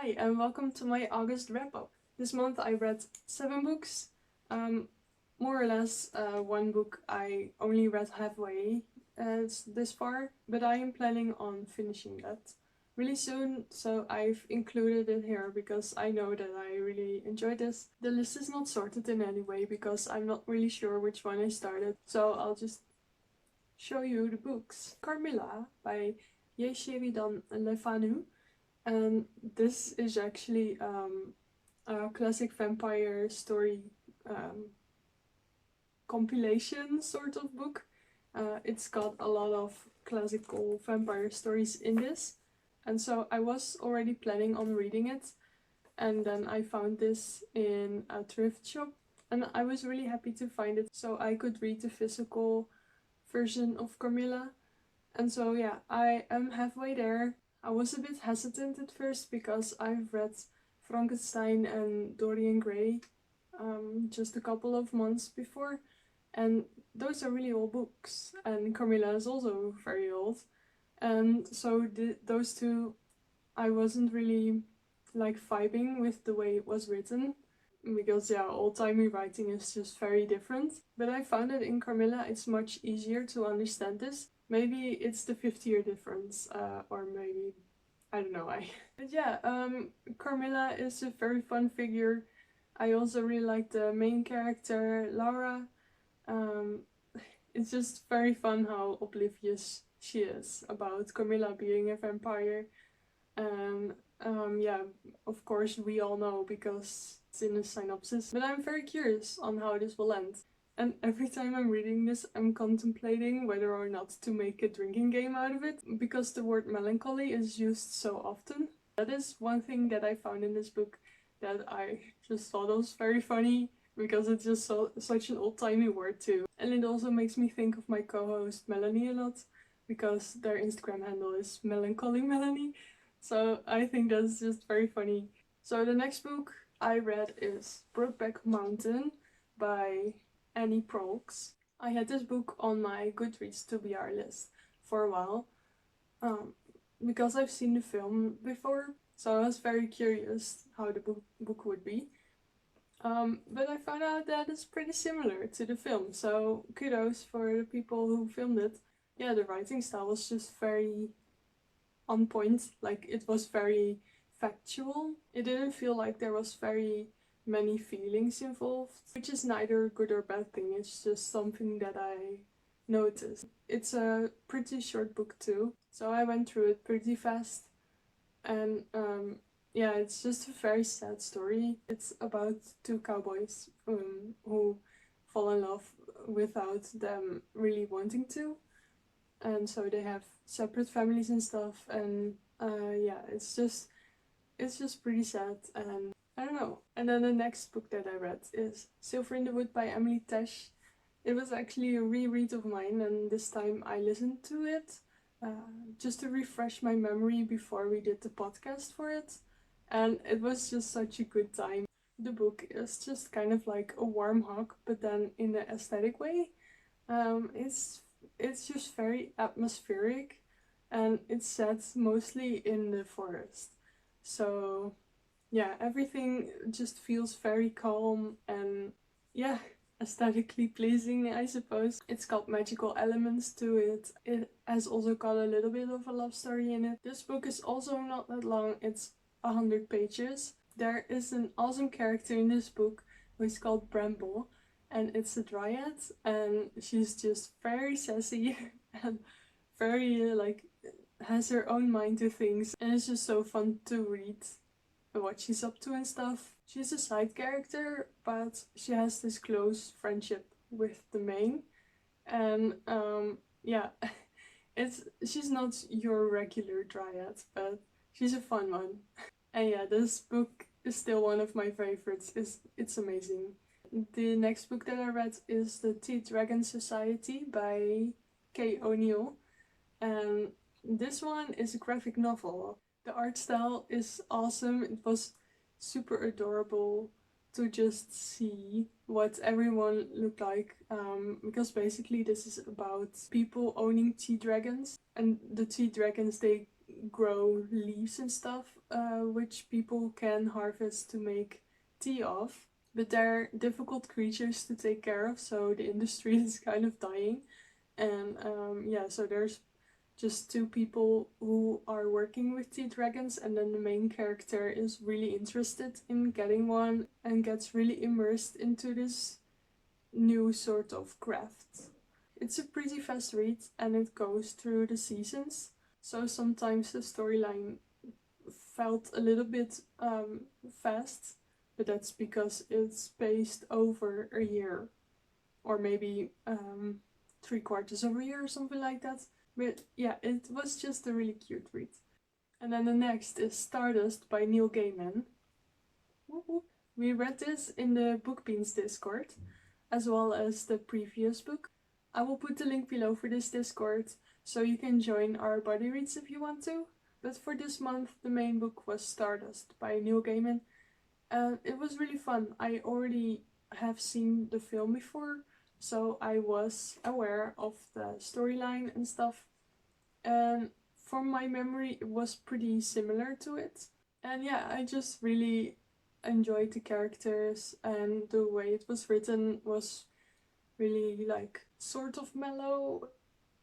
Hi and welcome to my August wrap-up. This month I read 7 books. More or less one book I only read halfway this far, but I am planning on finishing that really soon, so I've included it here because I know that I really enjoyed this. The list is not sorted in any way because I'm not really sure which one I started, so I'll just show you the books. Carmilla by Sheridan and Fanu. And this is actually a classic vampire story compilation sort of book. It's got a lot of classical vampire stories in this, and so I was already planning on reading it, and then I found this in a thrift shop, and I was really happy to find it so I could read the physical version of Carmilla. And so yeah, I am halfway there. I was a bit hesitant at first because I've read Frankenstein and Dorian Gray just a couple of months before, and those are really old books, and Carmilla is also very old, and so those two I wasn't really like vibing with the way it was written, because yeah, old-timey writing is just very different. But I found that in Carmilla it's much easier to understand this. Maybe it's the 50-year difference, or maybe, I don't know why. But yeah, Carmilla is a very fun figure. I also really like the main character, Laura. Um, it's just very fun how oblivious she is about Carmilla being a vampire. And yeah, of course we all know because it's in the synopsis. But I'm very curious on how this will end. And every time I'm reading this, I'm contemplating whether or not to make a drinking game out of it, because the word melancholy is used so often. That is one thing that I found in this book that I just thought was very funny, because it's just such an old-timey word too. And it also makes me think of my co-host Melanie a lot, because their Instagram handle is Melancholy Melanie. So I think that's just very funny. So the next book I read is Brokeback Mountain by Annie Proulx. I had this book on my Goodreads TBR list for a while, because I've seen the film before, so I was very curious how the book would be. But I found out that it's pretty similar to the film, so kudos for the people who filmed it. Yeah, the writing style was just very on point, like it was very factual. It didn't feel like there was very many feelings involved, which is neither good or bad thing, it's just something that I noticed. It's a pretty short book too, so I went through it pretty fast, and yeah, it's just a very sad story. It's about two cowboys who fall in love without them really wanting to, and so they have separate families and stuff, and yeah, it's just pretty sad, and I don't know. And then the next book that I read is Silver in the Wood by Emily Tesh. It was actually a reread of mine, and this time I listened to it just to refresh my memory before we did the podcast for it, and it was just such a good time. The book is just kind of like a warm hug, but then in an aesthetic way. It's just very atmospheric, and it's set mostly in the forest. So yeah, everything just feels very calm and yeah, aesthetically pleasing, I suppose. It's got magical elements to it. It has also got a little bit of a love story in it. This book is also not that long, it's 100 pages. There is an awesome character in this book who is called Bramble, and it's a dryad, and she's just very sassy and very like has her own mind to things, and it's just so fun to read what she's up to and stuff. She's a side character, but she has this close friendship with the main, and yeah, she's not your regular dryad, but she's a fun one. And yeah, this book is still one of my favorites. It's amazing. The next book that I read is The Tea Dragon Society by Kay O'Neill, and this one is a graphic novel. The art style is awesome. It was super adorable to just see what everyone looked like, because basically this is about people owning tea dragons, and the tea dragons, they grow leaves and stuff which people can harvest to make tea of. But they're difficult creatures to take care of, so the industry is kind of dying. And yeah, so there's just two people who are working with tea dragons, and then the main character is really interested in getting one and gets really immersed into this new sort of craft. It's a pretty fast read and it goes through the seasons, so sometimes the storyline felt a little bit fast, but that's because it's spaced over a year, or maybe 3/4 of a year or something like that. But yeah, it was just a really cute read. And then the next is Stardust by Neil Gaiman. We read this in the Book Beans Discord, as well as the previous book. I will put the link below for this Discord, so you can join our buddy reads if you want to. But for this month, the main book was Stardust by Neil Gaiman. And it was really fun. I already have seen the film before, so I was aware of the storyline and stuff. And from my memory, it was pretty similar to it. And yeah, I just really enjoyed the characters, and the way it was written was really like sort of mellow,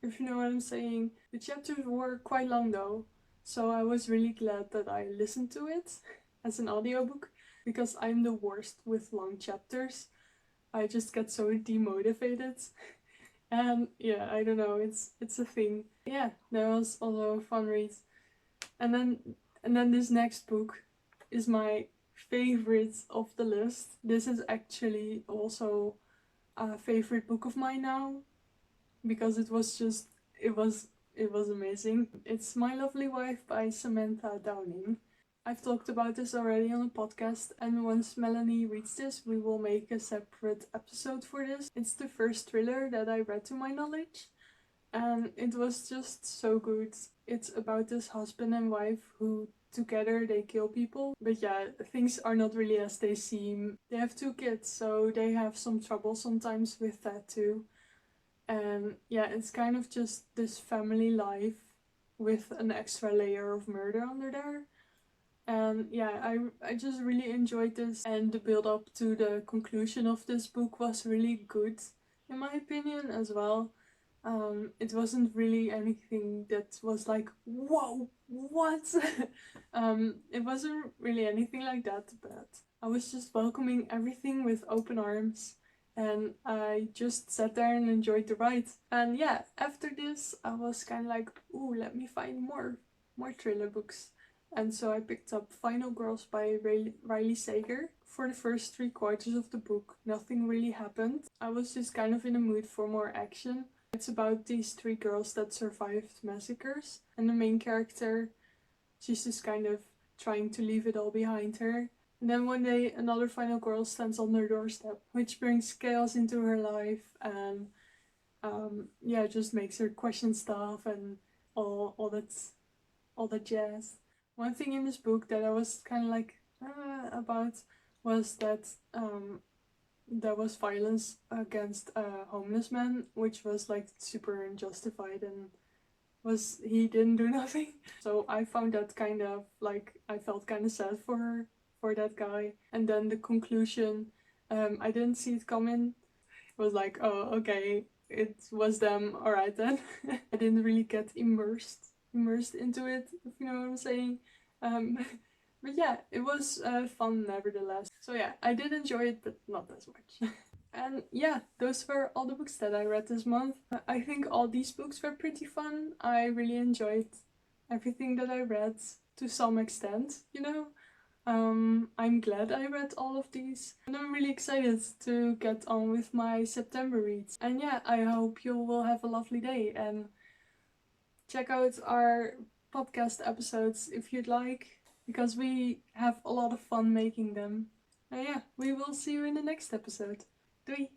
if you know what I'm saying. The chapters were quite long though, so I was really glad that I listened to it as an audiobook, because I'm the worst with long chapters. I just get so demotivated. And yeah, I don't know, it's a thing. Yeah, that was also a fun read. And then this next book is my favorite of the list. This is actually also a favorite book of mine now, because it was amazing. It's My Lovely Wife by Samantha Downing. I've talked about this already on a podcast, and once Melanie reads this, we will make a separate episode for this. It's the first thriller that I read to my knowledge, and it was just so good. It's about this husband and wife who together they kill people, but yeah, things are not really as they seem. They have 2 kids, so they have some trouble sometimes with that too. And yeah, it's kind of just this family life with an extra layer of murder under there. And yeah, I just really enjoyed this, and the build up to the conclusion of this book was really good, in my opinion, as well. It wasn't really anything that was like, whoa, what? It wasn't really anything like that, but I was just welcoming everything with open arms, and I just sat there and enjoyed the ride. And yeah, after this, I was kind of like, ooh, let me find more thriller books. And so I picked up Final Girls by Riley Sager. For the first 3/4 of the book, nothing really happened. I was just kind of in a mood for more action. It's about these 3 girls that survived massacres, and the main character, she's just kind of trying to leave it all behind her. And then one day another final girl stands on her doorstep, which brings chaos into her life, and yeah, just makes her question stuff and all that jazz. One thing in this book that I was kind of like about was that there was violence against a homeless man, which was like super unjustified, and he didn't do nothing. So I found that kind of like, I felt kind of sad for that guy. And then the conclusion, I didn't see it coming. It was like, oh, okay, it was them, alright then. I didn't really get immersed into it, if you know what I'm saying. But yeah, it was fun nevertheless. So yeah, I did enjoy it, but not as much. And yeah, those were all the books that I read this month. I think all these books were pretty fun. I really enjoyed everything that I read to some extent, you know. I'm glad I read all of these, and I'm really excited to get on with my September reads. And yeah, I hope you will have a lovely day, and check out our podcast episodes if you'd like, because we have a lot of fun making them. And yeah, we will see you in the next episode. Doei!